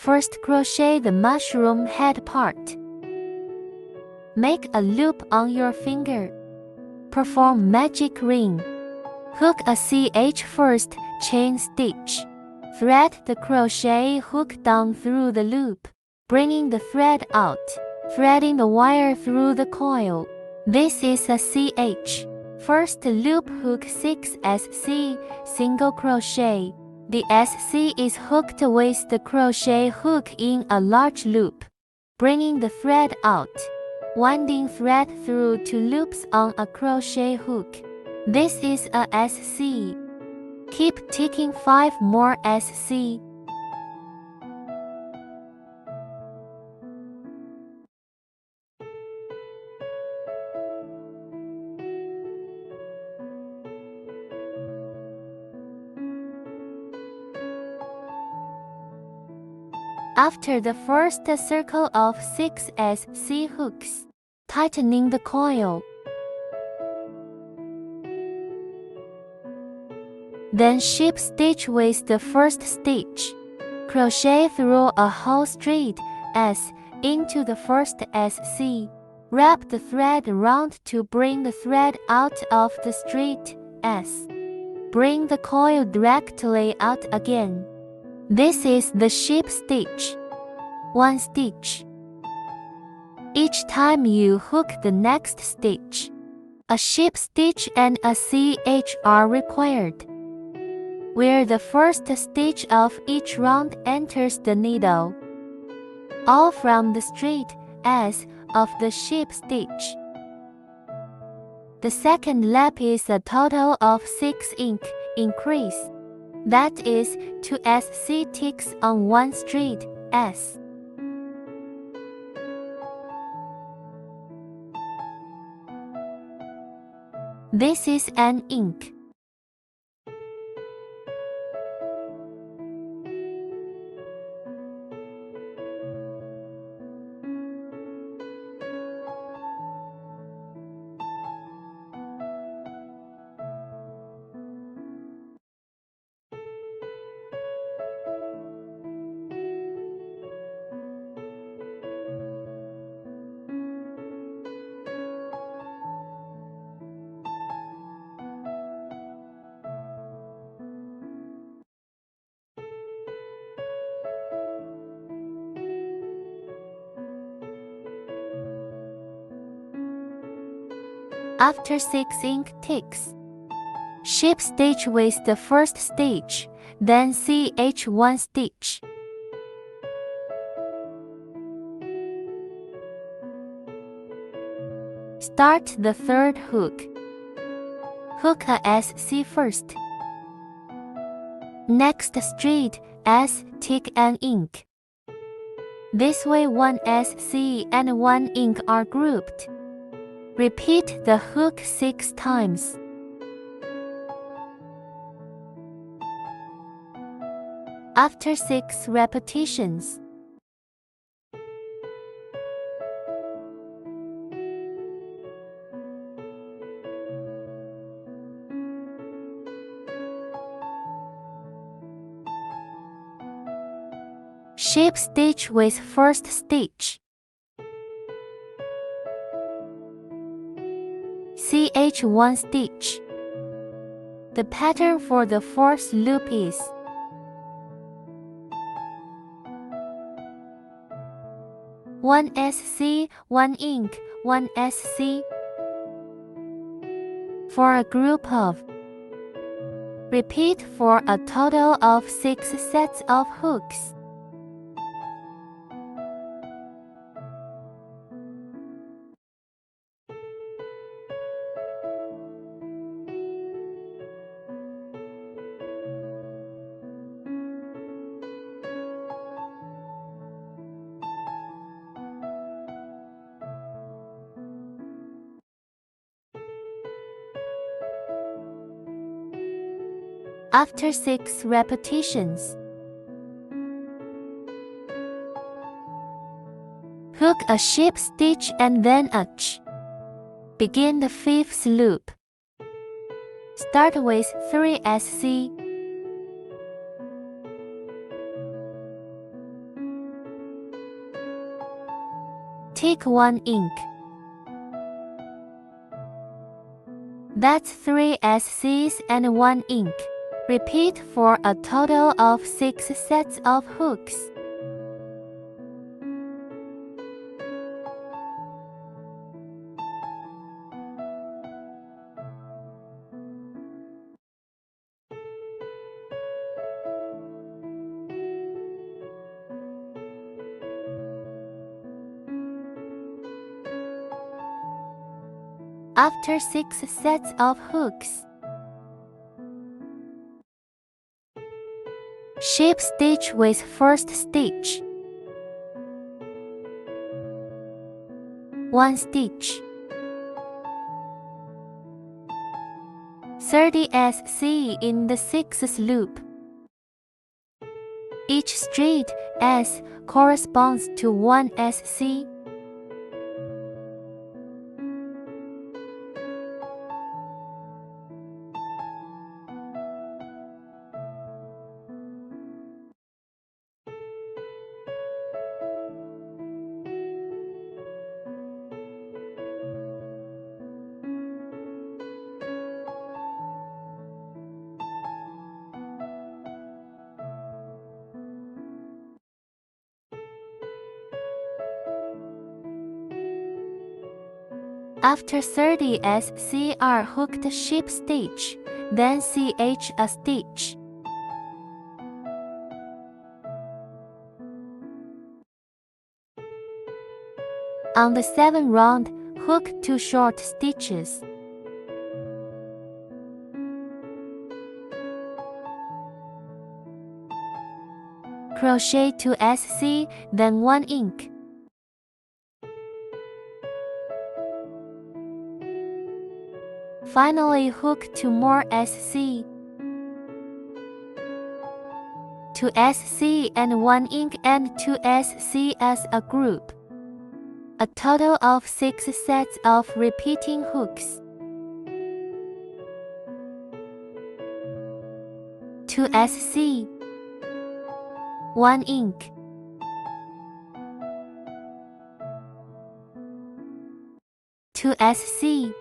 First crochet the mushroom head part. Make a loop on your finger. Perform magic ring. Hook a CH first chain stitch. Thread the crochet hook down through the loop, bringing the thread out, threading the wire through the coil. This is a CH. First loop hook 6 SC, single crochet. The SC is hooked with the crochet hook in a large loop, bringing the thread out. Winding thread through 2 loops on a crochet hook. This is a SC. Keep ticking 5 more SC. After the first circle of 6 SC hooks, tightening the coil. Then ship stitch with the first stitch. Crochet through a whole straight S into the first SC. Wrap the thread around to bring the thread out of the straight S. Bring the coil directly out again. This is the ship stitch. 1 stitch. Each time you hook the next stitch, a ship stitch and a CH are required. Where the first stitch of each round enters the needle, all from the straight S of the ship stitch. The second lap is a total of 6 inch increase. That is 2 SC ticks on 1 straight S. This is an inch. After 6 inch ticks, ship stitch with the first stitch, then CH 1 stitch. Start the third hook. Hook a SC first. Next straight S tick an inch. This way 1 SC and 1 inch are grouped. Repeat the hook 6 times. After 6 repetitions, ship stitch with first stitch. CH 1 stitch. The pattern for the fourth loop is one SC, 1 inch, 1 SC. For a group of. Repeat for a total of 6 sets of hooks. After 6 repetitions, hook a ship stitch and then a Ch. Begin the 5th loop. Start with 3 SC. Pick 1 ink. That's 3 SCs and 1 ink. Repeat for a total of 6 sets of hooks. After 6 sets of hooks, ship stitch with first stitch. 1 stitch. 30 SC in the 6th loop. Each straight S corresponds to 1 SC. After 30 SC are hooked ship stitch, then CH a stitch. On the 7th round, hook 2 short stitches. Crochet 2 SC, then 1 ink. Finally hook 2 more SC. 2 SC and 1 ink and 2 SC as a group. A total of 6 sets of repeating hooks. 2 SC, 1 ink. 2 SC.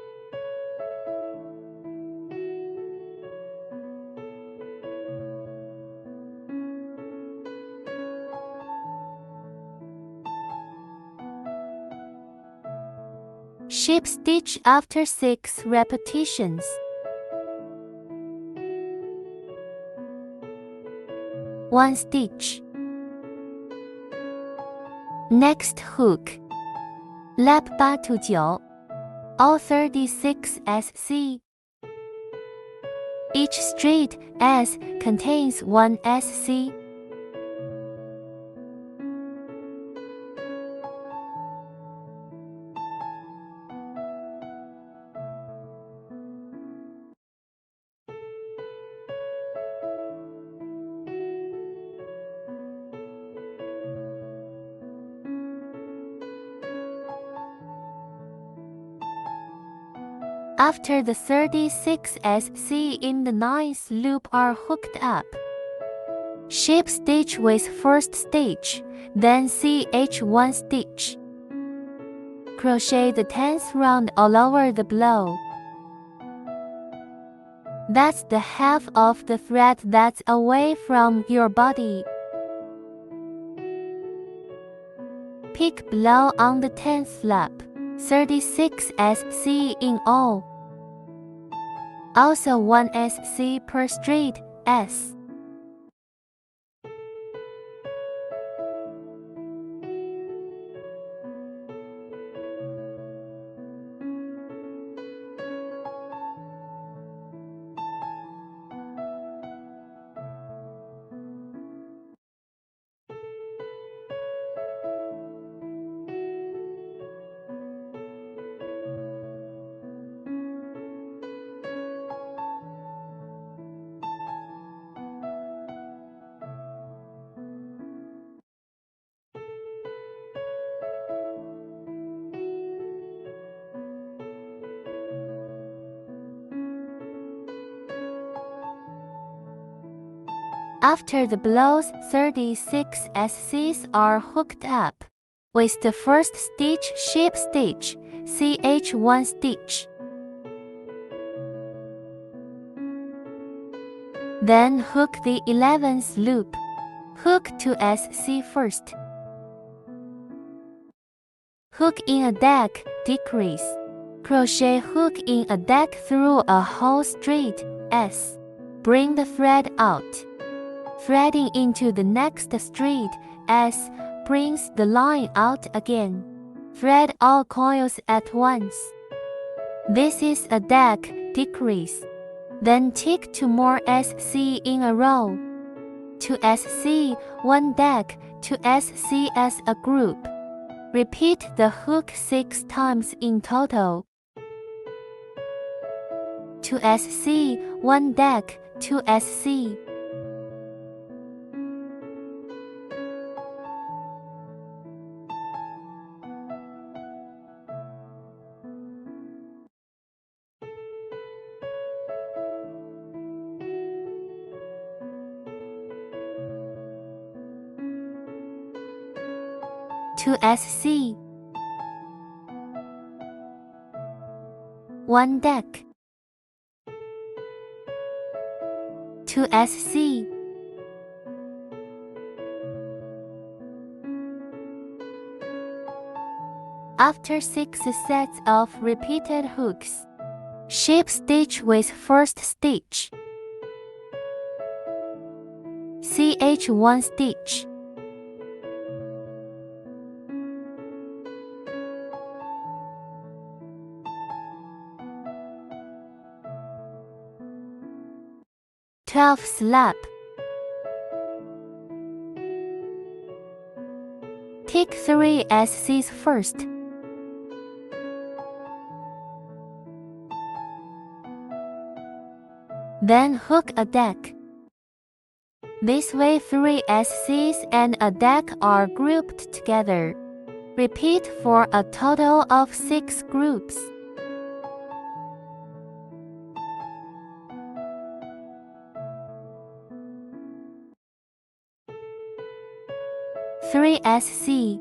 Ship stitch after 6 repetitions. One stitch. Next hook. Lap 8 to 9. All 36 SC. Each straight S contains 1 SC. After the 36 SC in the 9th loop are hooked up, ship stitch with first stitch, then CH 1 stitch. Crochet the 10th round all over the blow. That's the half of the thread that's away from your body. Pick below on the 10th lap. 36 SC in all. Also 1 SC per straight S. After the blows, 36 SCs are hooked up. with the first stitch ship stitch, ch1 stitch. Then hook the 11th loop. Hook to SC first. Hook in a deck, decrease. Crochet hook in a deck through a hole straight, S. Bring the thread out. Threading into the next straight, S, brings the line out again. Thread all coils at once. This is a deck, decrease. Then tick 2 more SC in a row. To SC, 1 deck, to SC as a group. Repeat the hook 6 times in total. To SC, 1 deck, to SC. To SC. 1 deck. To SC. After 6 sets of repeated hooks, ship stitch with first stitch, ch1 stitch. Slap. Tick 3 SCs first. Then hook a deck. This way 3 SCs and a deck are grouped together. Repeat for a total of 6 groups. Three SC.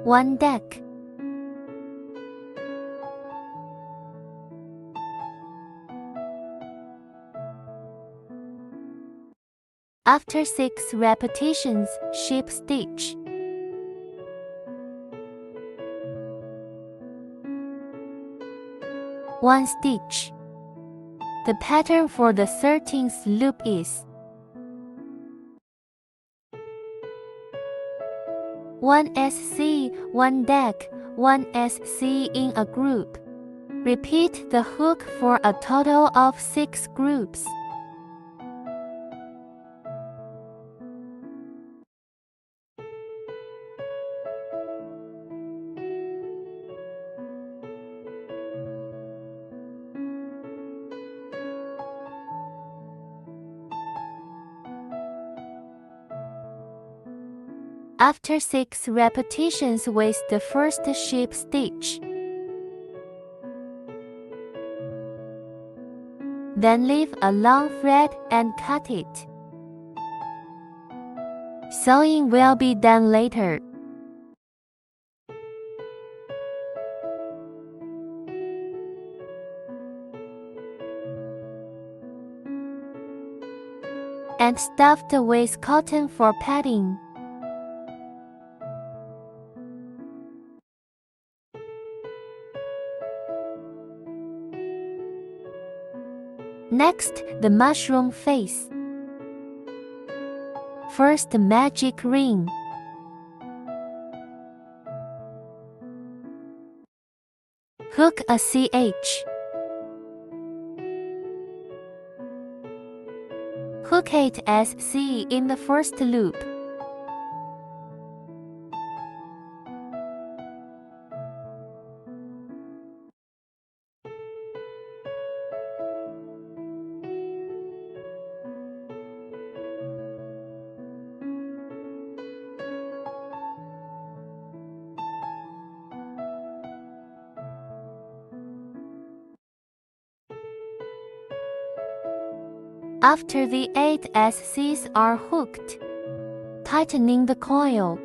1 deck. After 6 repetitions, ship stitch. One stitch. The pattern for the 13th loop is 1 SC, 1 deck, 1 SC in a group. Repeat the hook for a total of 6 groups. After 6 repetitions with the first ship stitch, then leave a long thread and cut it. Sewing will be done later. And stuffed with cotton for padding. Next, the mushroom face. First, magic ring. Hook a CH. Hook 8 SC in the first loop. After the 8 SCs are hooked, tightening the coil.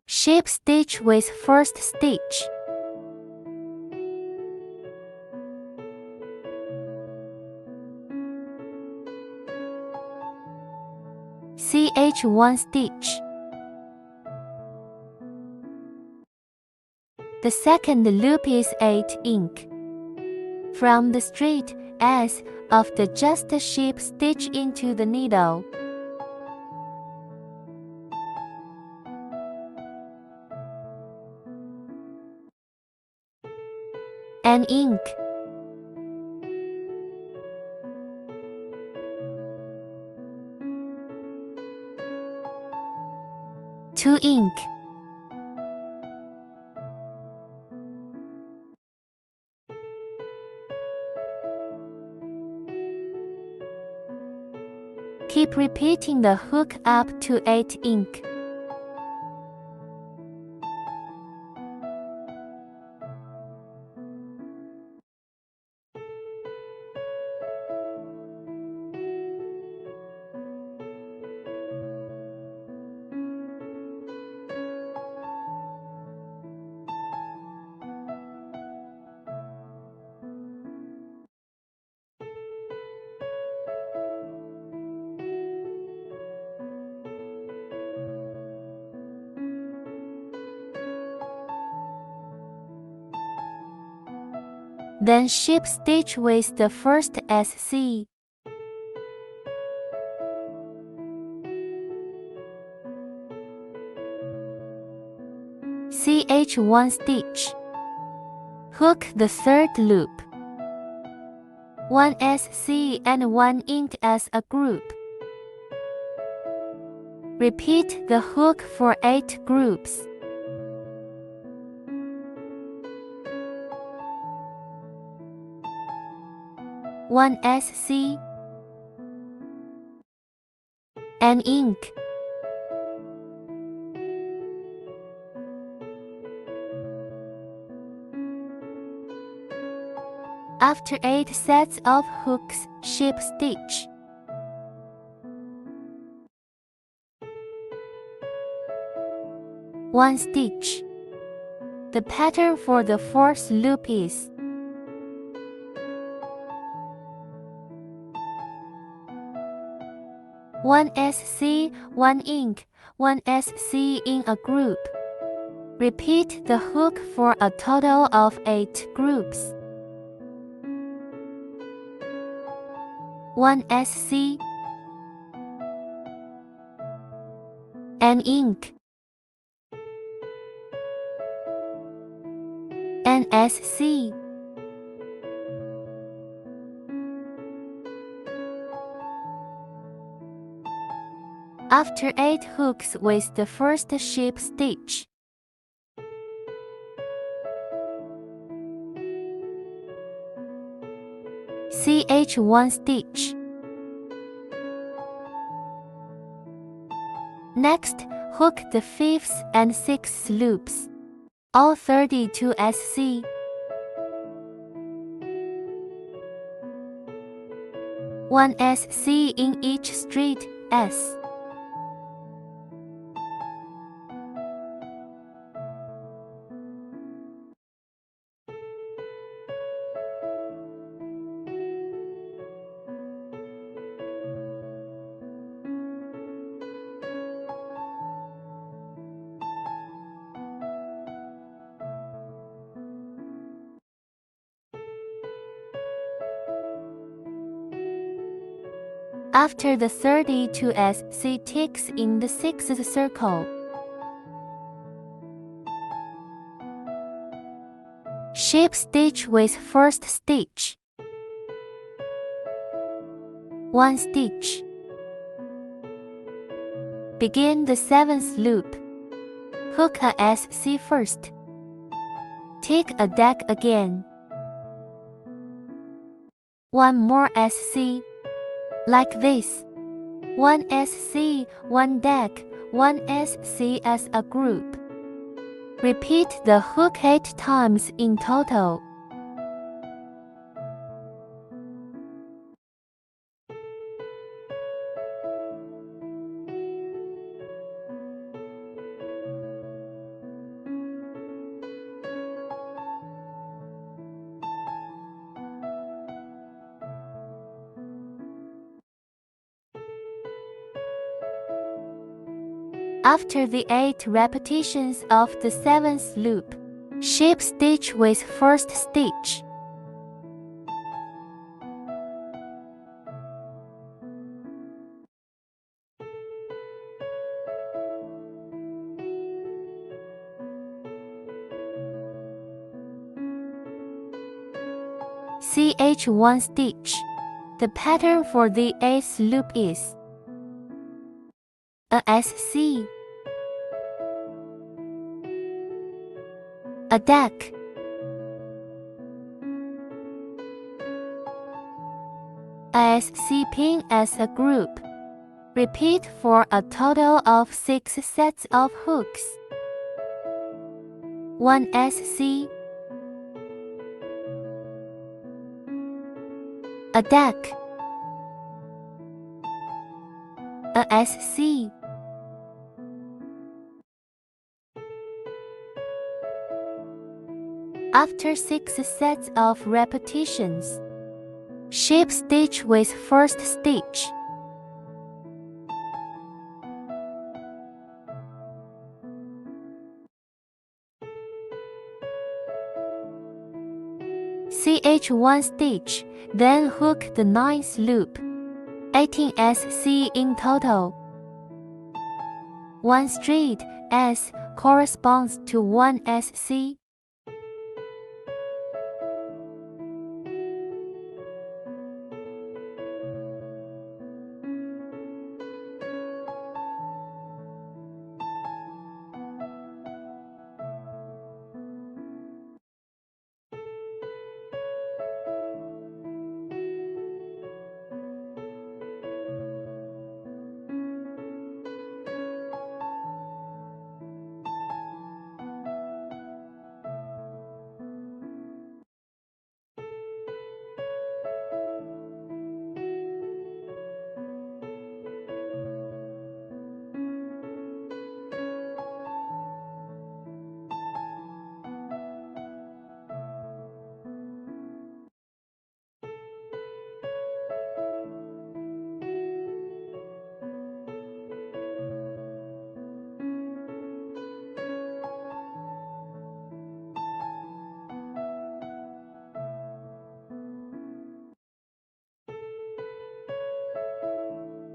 Ship stitch with first stitch. CH1 stitch. The second loop is 8 ink. From the straight S of the just ship stitch into the needle. An ink. Two ink. Keep repeating the hook up to 8 ink. Then ship stitch with the first SC. CH1 stitch. Hook the third loop. 1 SC and 1 ink as a group. Repeat the hook for 8 groups. One SC, an ink. After 8 sets of hooks, ship stitch. One stitch. The pattern for the fourth loop is one SC, 1 ink, 1 SC in a group. Repeat the hook for a total of 8 groups. 1 SC, an ink, an SC. After 8 hooks with the first ship stitch. CH1 stitch. Next, hook the 5th and 6th loops, all 32 SC. One SC in each straight S. After the 32 SC ticks in the 6th circle. Ship stitch with first stitch. 1 stitch. Begin the 7th loop. Hook a SC first. Tick a deck again. 1 more SC. Like this. 1 SC, 1 deck, 1 SC as a group. Repeat the hook 8 times in total. After the 8 repetitions of the 7th loop, shape stitch with first stitch. CH1 stitch. The pattern for the 8th loop is a SC, a deck, a SC pin as a group. Repeat for a total of 6 sets of hooks. 1 SC, a deck, a SC, after 6 sets of repetitions, shape stitch with first stitch. CH1 stitch, then hook the 9th loop. 18 SC in total. 1 straight S corresponds to 1 SC.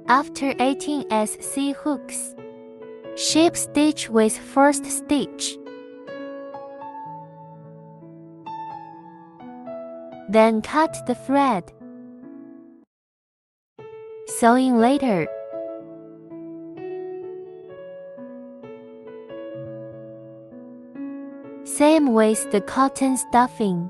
After 18 SC hooks, shape stitch with first stitch. Then cut the thread. Sewing later. Same with the cotton stuffing.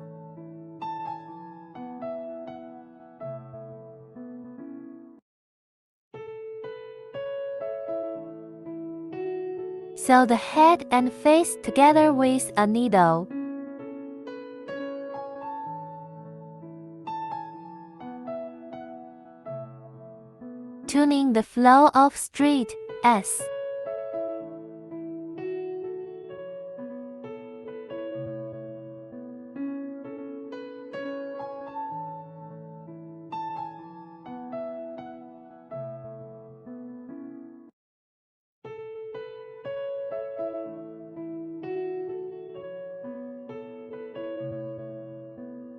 Sew the head and face together with a needle. Tuning the flow of straight S.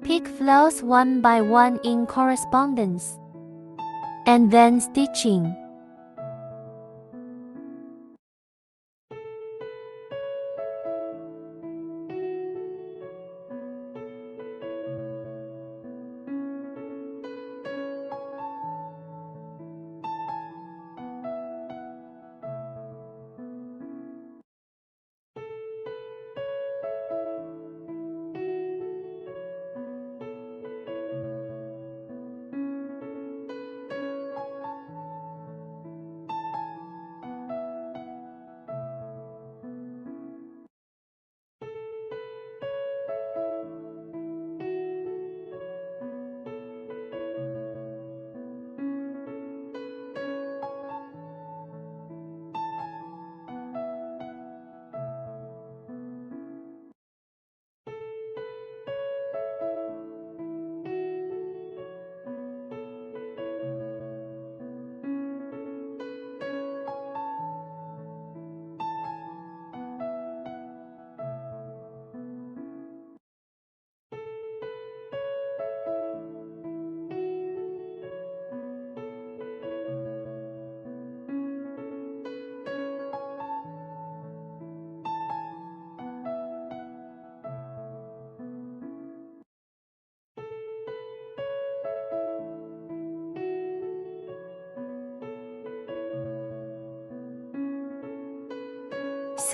Pick flows one by one in correspondence, and then stitching.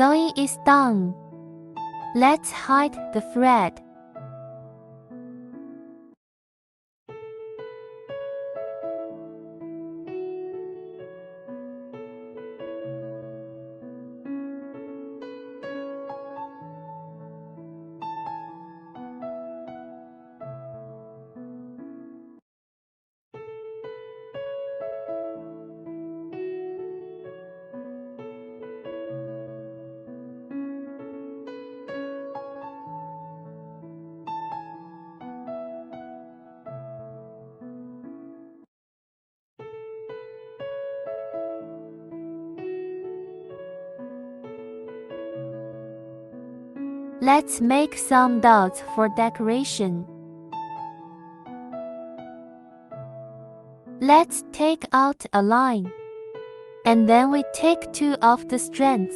Sewing is done. Let's hide the thread. Let's make some dots for decoration. Let's take out a line, and then we take 2 of the strands.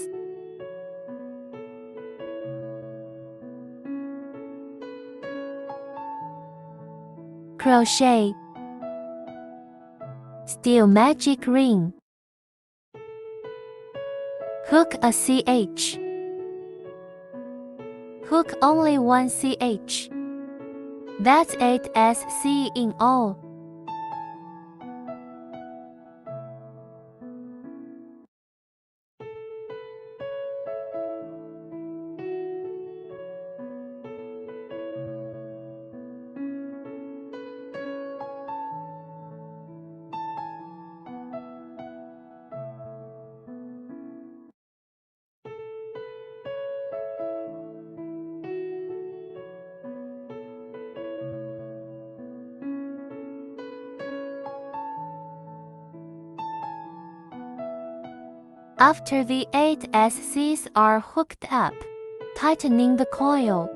Crochet. Steel magic ring. Hook a CH. Hook only 1 CH. That's 8 SC in all. After the 8 SCs are hooked up, tightening the coil.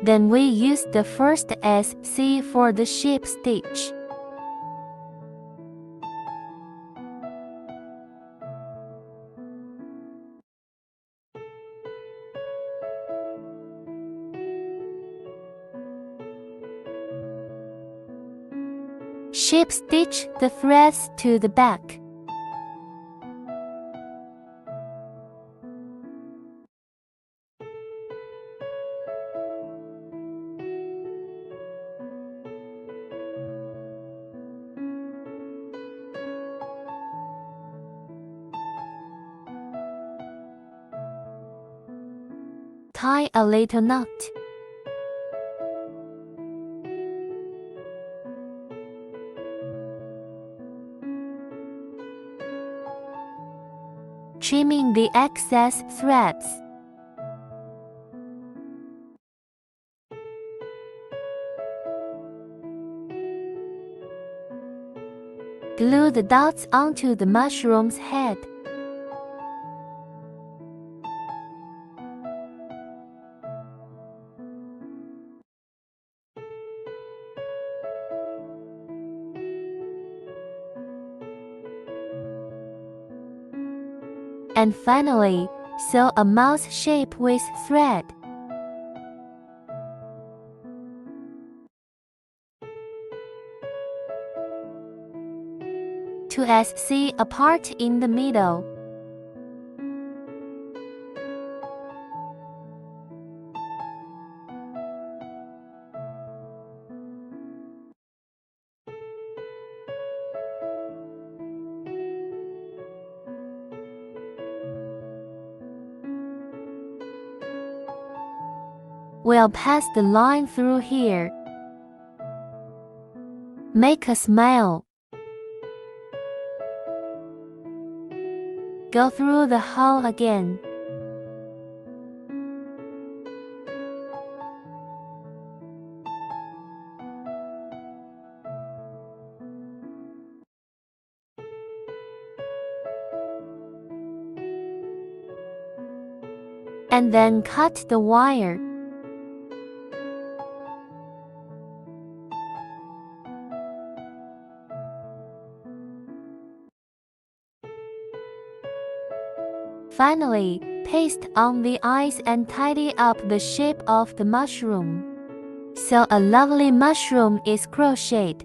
Then we use the first SC for the ship stitch. Ship stitch the threads to the back. Tie a little knot. Trimming the excess threads. Glue the dots onto the mushroom's head. And finally, sew a mouse shape with thread. 2 SC apart in the middle. We'll pass the line through here. Make a smile. Go through the hole again. And then cut the wire. Finally, paste on the eyes and tidy up the shape of the mushroom. So a lovely mushroom is crocheted.